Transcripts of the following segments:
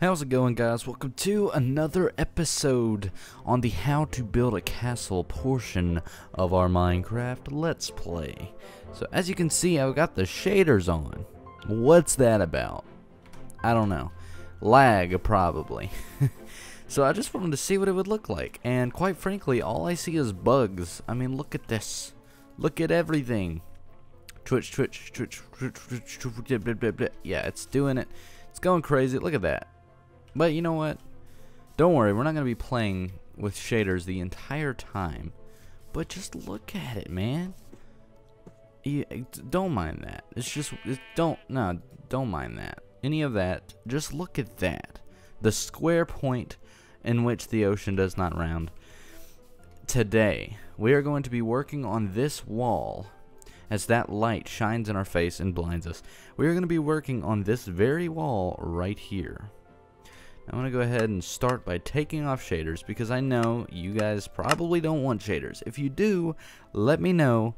How's it going, guys? Welcome to another episode on the how to build a castle portion of our Minecraft Let's Play. So as you can see, I've got the shaders on. What's that about? I don't know. Lag, probably. So I just wanted to see what it would look like, and quite frankly, all I see is bugs. I mean, look at this. Look at everything. Twitch. Yeah, it's doing it. It's going crazy. Look at that. But you know what? Don't worry, we're not going to be playing with shaders the entire time. But just look at it, man. Don't mind that. Don't mind that. Any of that. Just look at that. The square point in which the ocean does not round. Today, we are going to be working on this wall. As that light shines in our face and blinds us, we are going to be working on this very wall right here. I'm going to go ahead and start by taking off shaders because I know you guys probably don't want shaders. If you do, let me know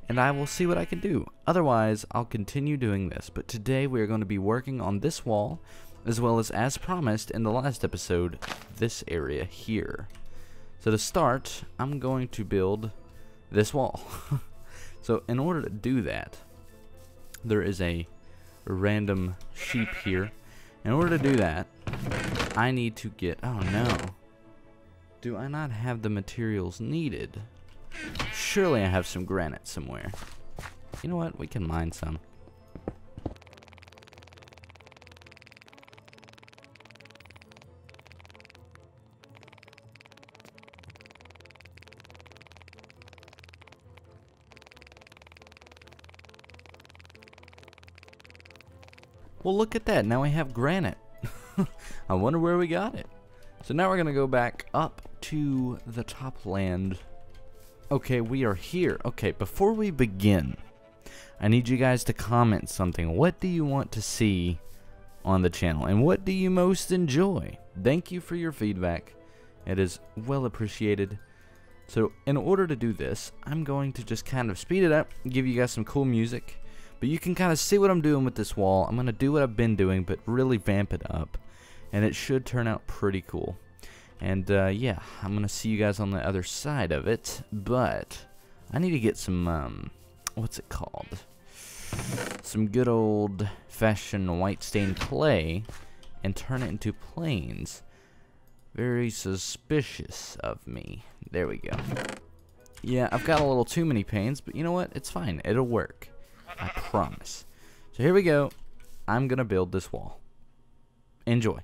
and I will see what I can do. Otherwise, I'll continue doing this. But today we are going to be working on this wall as well as promised in the last episode, this area here. So to start, I'm going to build this wall. So in order to do that, there is a random sheep here. In order to do that, I need to get, oh no, do I not have the materials needed? Surely I have some granite somewhere. You know what, we can mine some. Well, look at that, now we have granite. I wonder where we got it. So now we're going to go back up to the top land. Okay, we are here. Okay, before we begin, I need you guys to comment something. What do you want to see on the channel? And what do you most enjoy? Thank you for your feedback. It is well appreciated. So in order to do this, I'm going to just kind of speed it up, give you guys some cool music. But you can kind of see what I'm doing with this wall. I'm going to do what I've been doing, but really vamp it up. And it should turn out pretty cool. And yeah, I'm going to see you guys on the other side of it. But I need to get some, what's it called? Some good old fashioned white stained clay and turn it into plains. Very suspicious of me. There we go. Yeah, I've got a little too many panes, but you know what? It's fine. It'll work. I promise. So here we go. I'm going to build this wall. Enjoy.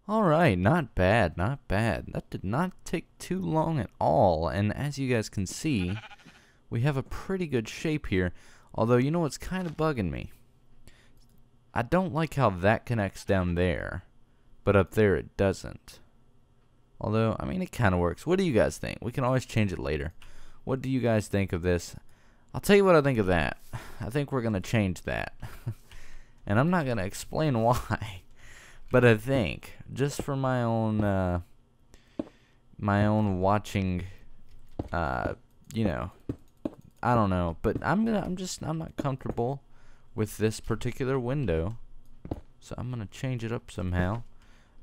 Alright, not bad, not bad. That did not take too long at all, and as you guys can see, we have a pretty good shape here, although you know what's kind of bugging me? I don't like how that connects down there, but up there it doesn't. Although, I mean, it kind of works. What do you guys think? We can always change it later. What do you guys think of this? I'll tell you what I think of that. I think we're going to change that. And I'm not going to explain why. But I think, just for my own watching, you know, I don't know, but I'm not comfortable with this particular window, so I'm gonna change it up somehow.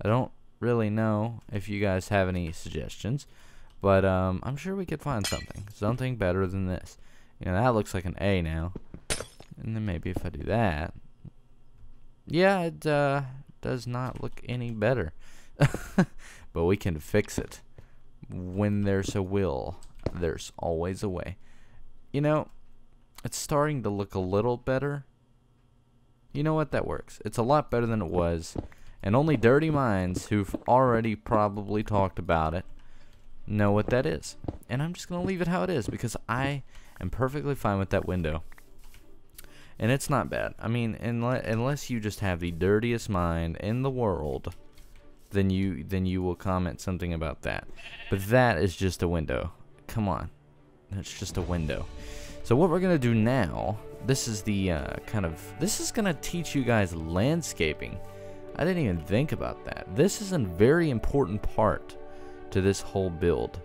I don't really know if you guys have any suggestions, but I'm sure we could find something better than this. You know, that looks like an A now, and then maybe if I do that, yeah, it does not look any better. But we can fix it. When there's a will, there's always a way. You know, it's starting to look a little better. You know what? That works. It's a lot better than it was. And only dirty minds who've already probably talked about it know what that is. And I'm just going to leave it how it is because I am perfectly fine with that window. And it's not bad. I mean, unless you just have the dirtiest mind in the world, then you will comment something about that. But that is just a window. Come on. That's just a window. So what we're going to do now, this is the this is going to teach you guys landscaping. I didn't even think about that. This is a very important part to this whole build.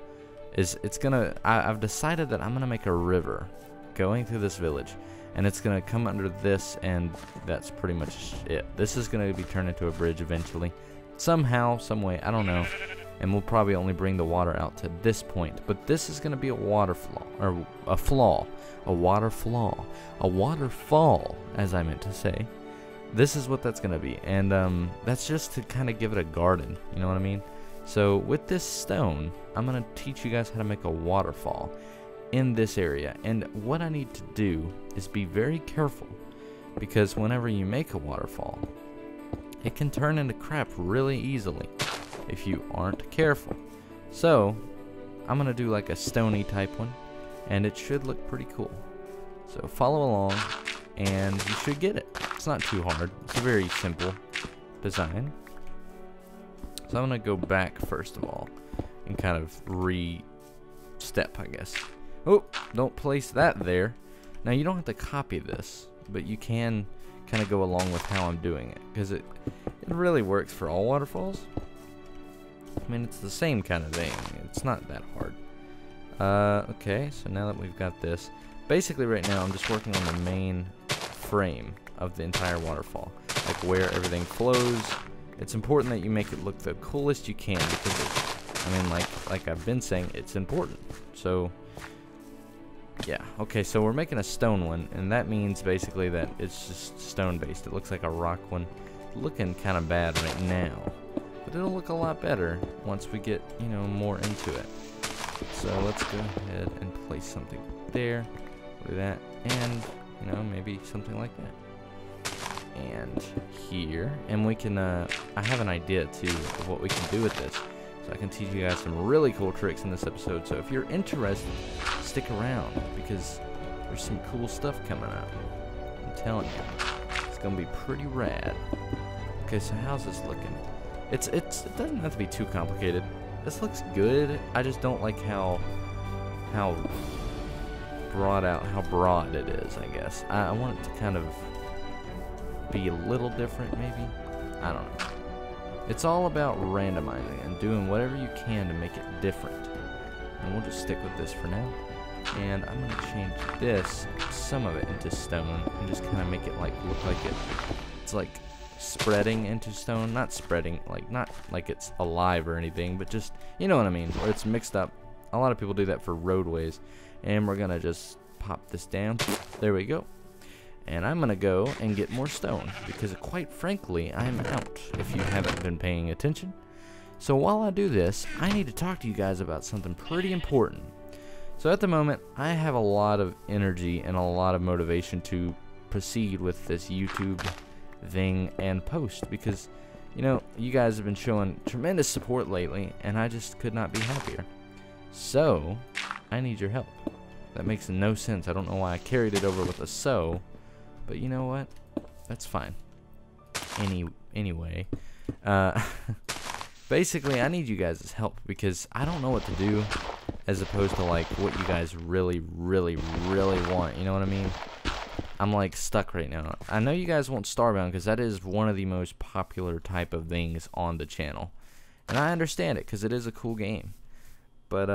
I've decided that I'm going to make a river going through this village. And it's going to come under this, and that's pretty much it. This is going to be turned into a bridge eventually. Somehow, some way, I don't know. And we'll probably only bring the water out to this point. But this is going to be a waterfall, or a flaw. A waterfall. A waterfall, as I meant to say. This is what that's going to be. And that's just to kind of give it a garden. You know what I mean? So with this stone, I'm going to teach you guys how to make a waterfall in this area. And what I need to do is be very careful, because whenever you make a waterfall, it can turn into crap really easily if you aren't careful. So I'm gonna do like a stony type one, and it should look pretty cool. So follow along and you should get it. It's not too hard. It's a very simple design. So I'm gonna go back first of all and kind of re-step, I guess. Oh, don't place that there. Now you don't have to copy this, but you can kind of go along with how I'm doing it, because it really works for all waterfalls. I mean, it's the same kind of thing. It's not that hard. Okay, so now that we've got this, basically right now I'm just working on the main frame of the entire waterfall, like where everything flows. It's important that you make it look the coolest you can, because I mean, like I've been saying, it's important. So yeah, okay, so we're making a stone one, and that means basically that it's just stone based. It looks like a rock one. Looking kind of bad right now, but it'll look a lot better once we get, you know, more into it. So let's go ahead and place something there, do that, and, you know, maybe something like that. And here, and we can, I have an idea too of what we can do with this. So I can teach you guys some really cool tricks in this episode. So if you're interested, stick around, because there's some cool stuff coming up. I'm telling you, it's gonna be pretty rad. Okay, so how's this looking? It doesn't have to be too complicated. This looks good. I just don't like how broad it is, I guess. I want it to kind of be a little different, maybe. I don't know. It's all about randomizing and doing whatever you can to make it different. And we'll just stick with this for now. And I'm gonna change this, some of it, into stone, and just kind of make it like look like it's like spreading into stone. Not spreading, like not like it's alive or anything, but just, you know what I mean, where it's mixed up. A lot of people do that for roadways. And we're gonna just pop this down. There we go. And I'm gonna go and get more stone, because quite frankly, I'm out, if you haven't been paying attention. So while I do this, I need to talk to you guys about something pretty important. So at the moment, I have a lot of energy and a lot of motivation to proceed with this YouTube thing and post, because, you know, you guys have been showing tremendous support lately, and I just could not be happier. So I need your help. That makes no sense. I don't know why I carried it over with a so. But you know what? That's fine. Anyway, basically, I need you guys' help, because I don't know what to do, as opposed to like what you guys really want. You know what I mean? I'm like stuck right now. I know you guys want Starbound, because that is one of the most popular type of things on the channel, and I understand it, because it is a cool game. But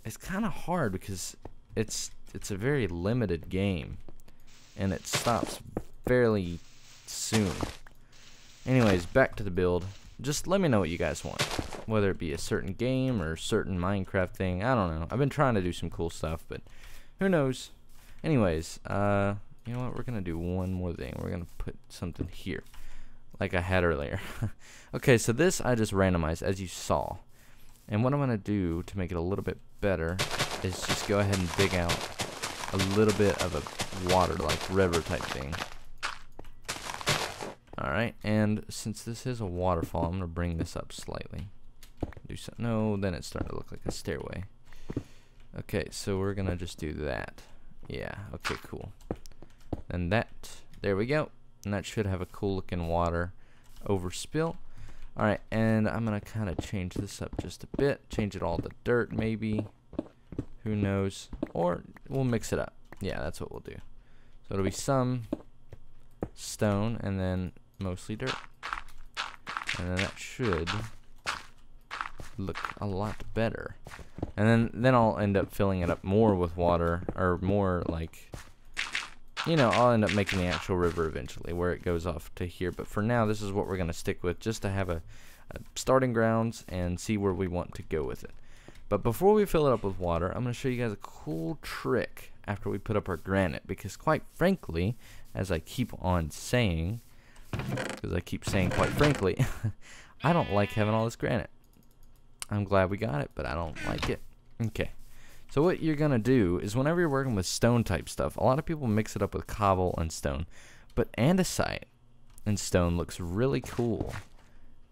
it's kind of hard, because it's a very limited game. And it stops fairly soon. Anyways, back to the build. Just let me know what you guys want. Whether it be a certain game or a certain Minecraft thing. I don't know. I've been trying to do some cool stuff, but who knows. Anyways, you know what? We're going to do one more thing. We're going to put something here, like I had earlier. Okay, so this I just randomized, as you saw. And what I'm going to do to make it a little bit better is just go ahead and dig out a little bit of a water, like river type thing. Alright, and since this is a waterfall, I'm going to bring this up slightly. Do some, no, then it's starting to look like a stairway. Okay, so we're going to just do that. Yeah, okay, cool. And that, there we go. And that should have a cool looking water overspill. Alright, and I'm going to kind of change this up just a bit. Change it all to dirt, maybe. Who knows? Or we'll mix it up. Yeah, that's what we'll do. So it'll be some stone and then mostly dirt. And then that should look a lot better. And then I'll end up filling it up more with water, or more like, you know, I'll end up making the actual river eventually where it goes off to here. But for now, this is what we're going to stick with, just to have a starting grounds and see where we want to go with it. But before we fill it up with water, I'm going to show you guys a cool trick after we put up our granite. Because quite frankly, as I keep on saying, because I keep saying quite frankly, I don't like having all this granite. I'm glad we got it, but I don't like it. Okay. So what you're going to do is whenever you're working with stone type stuff, a lot of people mix it up with cobble and stone. But andesite and stone looks really cool.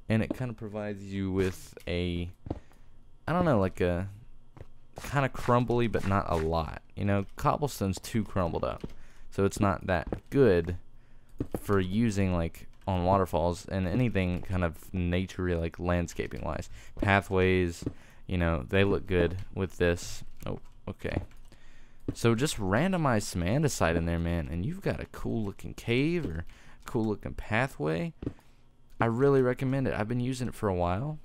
And it kind of provides you with a, I don't know, like a kind of crumbly, but not a lot. You know, cobblestone's too crumbled up. So it's not that good for using like on waterfalls and anything kind of nature like landscaping wise. Pathways, you know, they look good with this. Oh, okay. So just randomize some andesite in there, man, and you've got a cool looking cave or cool looking pathway. I really recommend it. I've been using it for a while,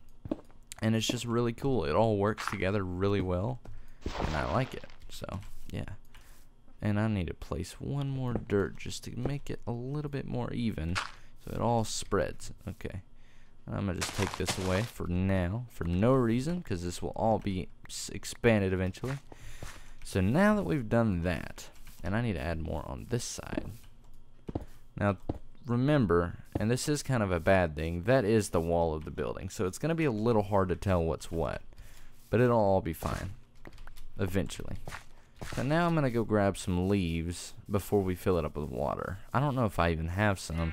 and it's just really cool. It all works together really well, and I like it. So, yeah. And I need to place one more dirt just to make it a little bit more even, so it all spreads. Okay. I'm going to just take this away for now, for no reason, because this will all be expanded eventually. So now that we've done that, and I need to add more on this side. Now, remember, and this is kind of a bad thing, that is the wall of the building. So it's going to be a little hard to tell what's what, but it'll all be fine eventually. So now I'm going to go grab some leaves before we fill it up with water. I don't know if I even have some.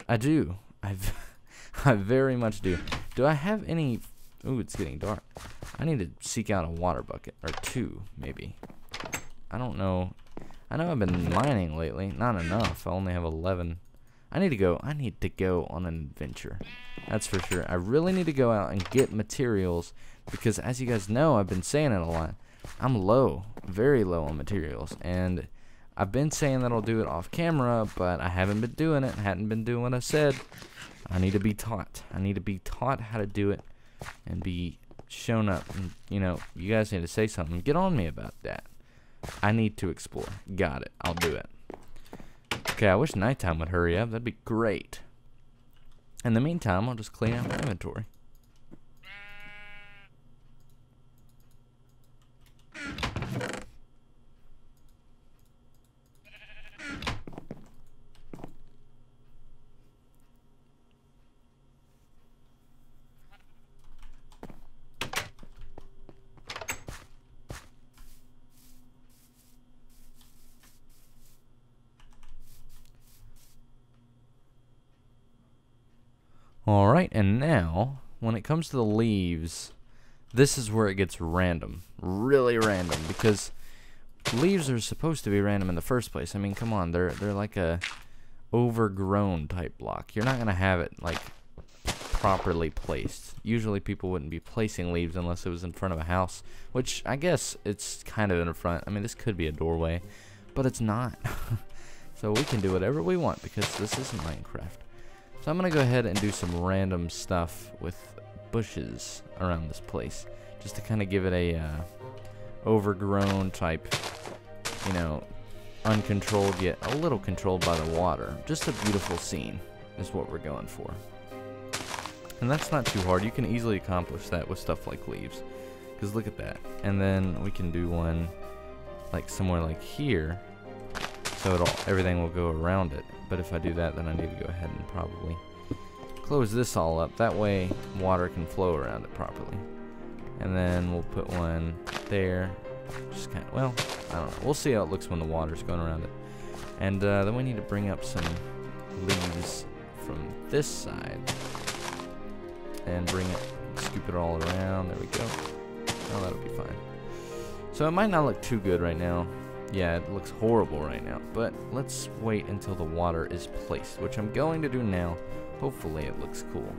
I do. I very much do. Do I have any? Ooh, it's getting dark. I need to seek out a water bucket, or two, maybe. I don't know. I know I've been mining lately. Not enough. I only have 11. I need to go on an adventure. That's for sure. I really need to go out and get materials, because as you guys know, I've been saying it a lot. I'm low, very low on materials, and I've been saying that I'll do it off camera, but I haven't been doing it. Hadn't been doing what I said. I need to be taught. I need to be taught how to do it and be shown up. And, you know, you guys need to say something. Get on me about that. I need to explore. Got it. I'll do it. Okay, I wish nighttime would hurry up. That'd be great. In the meantime, I'll just clean out my inventory. Alright, and now, when it comes to the leaves, this is where it gets random. Really random, because leaves are supposed to be random in the first place. I mean, come on, they're like a overgrown type block. You're not going to have it, like, properly placed. Usually people wouldn't be placing leaves unless it was in front of a house, which I guess it's kind of in front. I mean, this could be a doorway, but it's not. So we can do whatever we want, because this isn't Minecraft. So I'm going to go ahead and do some random stuff with bushes around this place, just to kind of give it a overgrown type, you know, uncontrolled yet a little controlled by the water. Just a beautiful scene is what we're going for. And that's not too hard. You can easily accomplish that with stuff like leaves, because look at that. And then we can do one like somewhere like here, so everything will go around it. But if I do that, then I need to go ahead and probably close this all up. That way water can flow around it properly. And then we'll put one there. Just kind of, well, I don't know. We'll see how it looks when the water's going around it. And then we need to bring up some leaves from this side and bring it, scoop it all around. There we go. Oh, that'll be fine. So it might not look too good right now. Yeah, it looks horrible right now. But let's wait until the water is placed, which I'm going to do now. Hopefully it looks cool.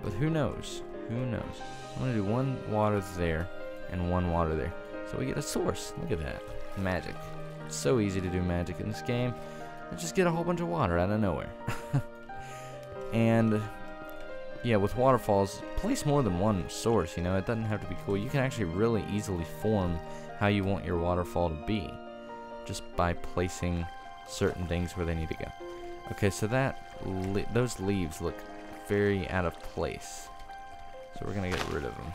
But who knows? Who knows? I'm going to do one water there and one water there. So we get a source. Look at that. Magic. It's so easy to do magic in this game. I just get a whole bunch of water out of nowhere. And yeah, with waterfalls, place more than one source, you know. It doesn't have to be cool. You can actually really easily form how you want your waterfall to be just by placing certain things where they need to go. Okay, so those leaves look very out of place. So we're going to get rid of them.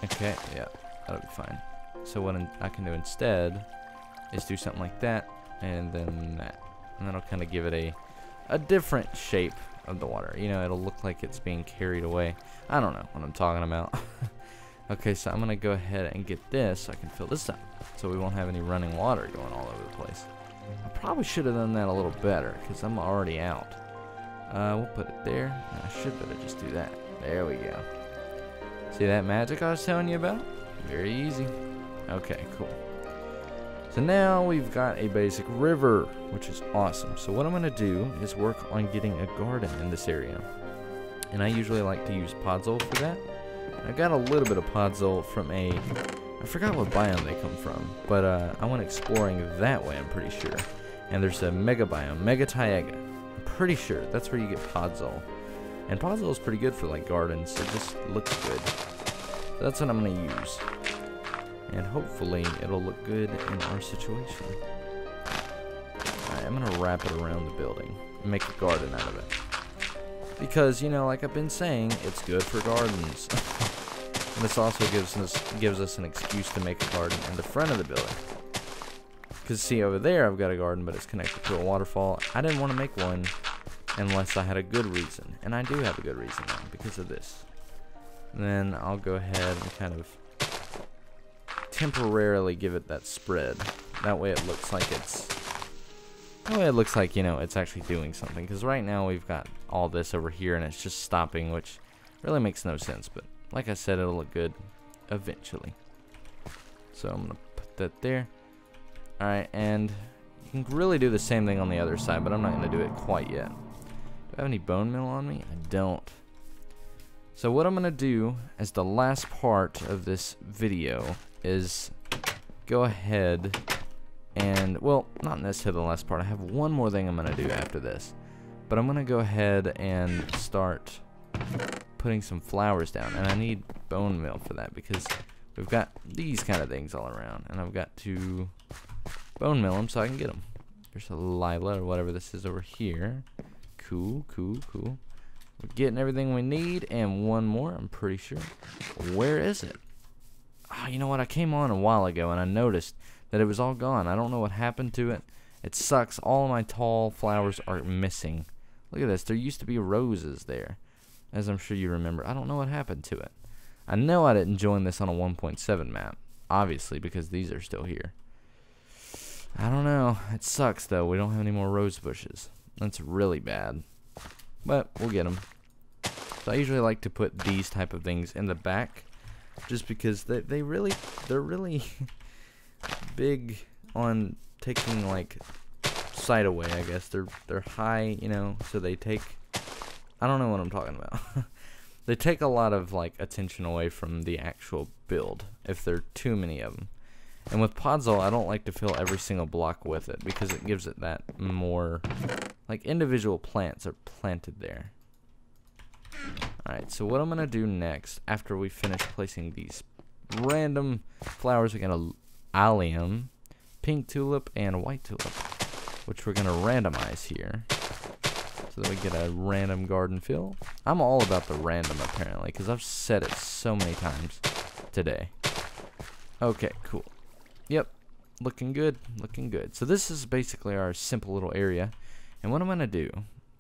Okay, yeah, that'll be fine. So what I can do instead is do something like that, and then that. And that'll kind of give it a different shape of the water. You know, it'll look like it's being carried away. I don't know what I'm talking about. Okay, so I'm going to go ahead and get this so I can fill this up, so we won't have any running water going all over the place. I probably should have done that a little better, because I'm already out. We'll put it there. I should better just do that. There we go. See that magic I was telling you about? Very easy. Okay, cool. So now we've got a basic river, which is awesome. So what I'm going to do is work on getting a garden in this area. And I usually like to use podzol for that. I got a little bit of podzol from I forgot what biome they come from, but I went exploring that way, I'm pretty sure. And there's a mega biome, Mega Taiga. I'm pretty sure that's where you get podzol. And podzol is pretty good for like gardens, it just looks good. So that's what I'm going to use. And hopefully it'll look good in our situation. Alright, I'm going to wrap it around the building and make a garden out of it. Because, you know, like I've been saying, it's good for gardens. And this also gives us an excuse to make a garden in the front of the building. Because see, over there I've got a garden, but it's connected to a waterfall. I didn't want to make one unless I had a good reason. And I do have a good reason now, because of this. And then I'll go ahead and kind of temporarily give it that spread. That way it looks like you know, it's actually doing something. Because right now we've got all this over here and it's just stopping, which really makes no sense. But like I said, it'll look good eventually. So I'm going to put that there. Alright, and you can really do the same thing on the other side, but I'm not going to do it quite yet. Do I have any bone meal on me? I don't. So what I'm going to do as the last part of this video is go ahead and, well, not necessarily the last part. I have one more thing I'm going to do after this. But I'm going to go ahead and start putting some flowers down. And I need bone meal for that because we've got these kind of things all around. And I've got to bone meal them so I can get them. There's a Lila or whatever this is over here. Cool, cool, cool. We're getting everything we need. And one more, I'm pretty sure. Where is it? Oh, you know what? I came on a while ago and I noticed that it was all gone. I don't know what happened to it. It sucks. All of my tall flowers are missing. Look at this. There used to be roses there, as I'm sure you remember. I don't know what happened to it. I know I didn't join this on a 1.7 map, obviously, because these are still here. I don't know. It sucks, though. We don't have any more rose bushes. That's really bad. But we'll get them. So I usually like to put these type of things in the back, just because they're really big on taking like sight away. I guess they're high, you know, so they take, I don't know what I'm talking about. They take a lot of like attention away from the actual build if there are too many of them. And with podzol, I don't like to fill every single block with it because it gives it that more, like individual plants are planted there. Alright, so what I'm going to do next, after we finish placing these random flowers, we got a allium, pink tulip, and white tulip, which we're going to randomize here, so that we get a random garden fill. I'm all about the random, apparently, because I've said it so many times today. Okay, cool. Yep, looking good, looking good. So this is basically our simple little area, and what I'm going to do,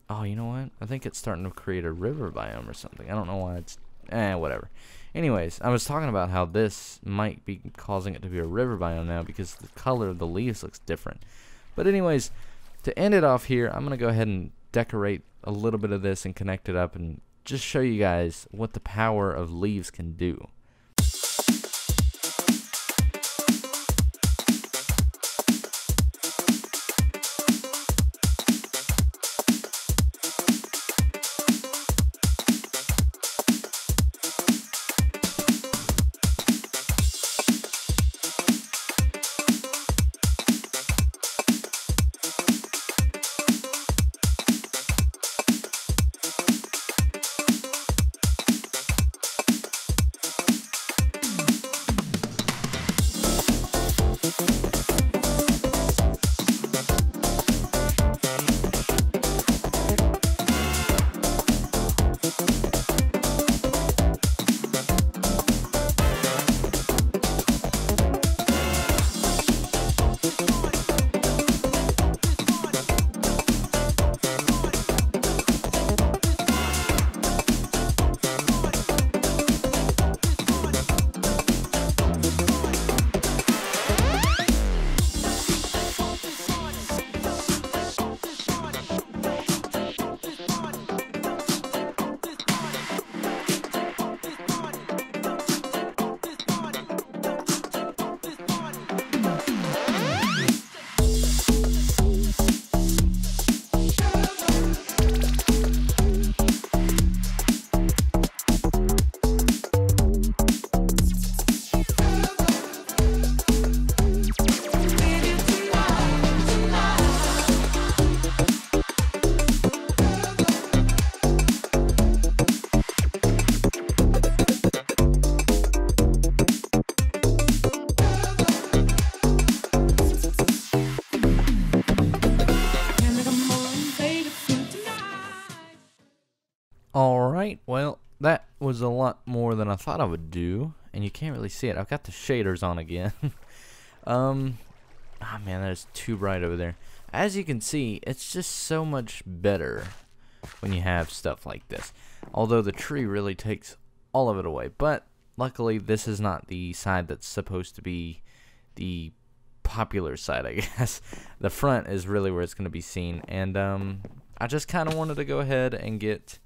oh, you know what? I think it's starting to create a river biome or something. I don't know why it's, whatever. Anyways, I was talking about how this might be causing it to be a river biome now because the color of the leaves looks different. But anyways, to end it off here, I'm going to go ahead and decorate a little bit of this and connect it up and just show you guys what the power of leaves can do. Alright, well, that was a lot more than I thought I would do, and you can't really see it. I've got the shaders on again. Man, that is too bright over there. As you can see, it's just so much better when you have stuff like this. Although the tree really takes all of it away, but luckily this is not the side that's supposed to be the popular side, I guess. The front is really where it's going to be seen, and I just kind of wanted to go ahead and get,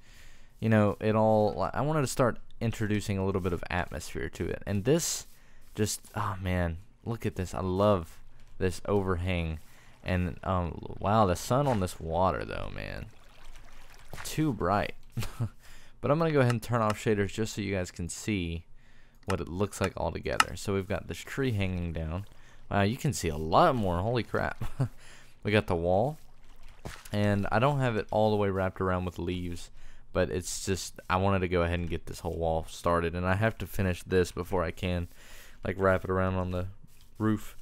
you know, it all. I wanted to start introducing a little bit of atmosphere to it, and this just, oh man, look at this. I love this overhang, and wow, the sun on this water though, man, too bright. But I'm gonna go ahead and turn off shaders just so you guys can see what it looks like all together. So we've got this tree hanging down. Wow, you can see a lot more. Holy crap. We got the wall, and I don't have it all the way wrapped around with leaves, but it's just, I wanted to go ahead and get this whole wall started, and I have to finish this before I can like wrap it around on the roof.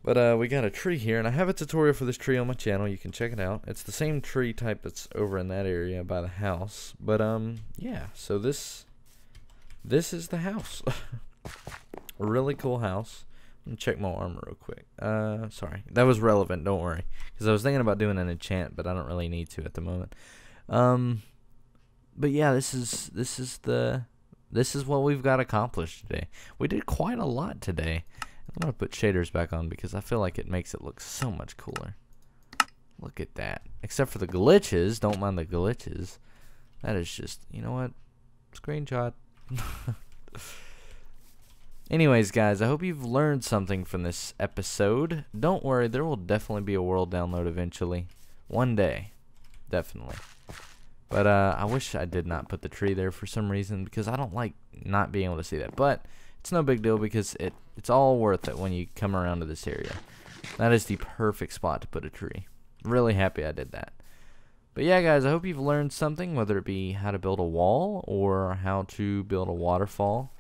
But we got a tree here, and I have a tutorial for this tree on my channel. You can check it out. It's the same tree type that's over in that area by the house. But yeah, so this is the house. A really cool house. Let me check my armor real quick. Sorry, that was relevant, don't worry, because I was thinking about doing an enchant, but I don't really need to at the moment. But yeah, this is what we've got accomplished today. We did quite a lot today. I'm gonna put shaders back on because I feel like it makes it look so much cooler. Look at that. Except for the glitches. Don't mind the glitches. That is just, you know what? Screenshot. Anyways, guys, I hope you've learned something from this episode. Don't worry, there will definitely be a world download eventually. One day. Definitely. But I wish I did not put the tree there for some reason, because I don't like not being able to see that. But it's no big deal, because it's all worth it when you come around to this area. That is the perfect spot to put a tree. Really happy I did that. But yeah, guys, I hope you've learned something, whether it be how to build a wall or how to build a waterfall,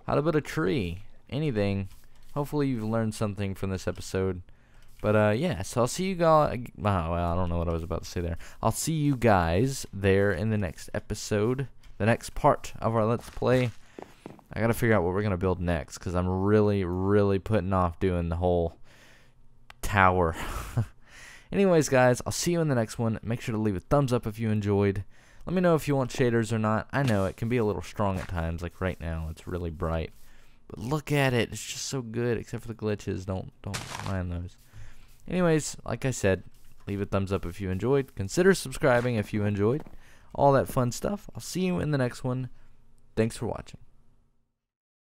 how to build a tree, anything. Hopefully you've learned something from this episode. But yeah, so I'll see you guys. Well, I don't know what I was about to say there. I'll see you guys there in the next episode, the next part of our Let's Play. I gotta figure out what we're gonna build next, because I'm really putting off doing the whole tower. Anyways, guys, I'll see you in the next one. Make sure to leave a thumbs up if you enjoyed. Let me know if you want shaders or not. I know it can be a little strong at times, like right now. It's really bright. But look at it. It's just so good, except for the glitches. Don't mind those. Anyways, like I said, Leave a thumbs up if you enjoyed. Consider subscribing if you enjoyed. All that fun stuff. I'll see you in the next one. Thanks for watching.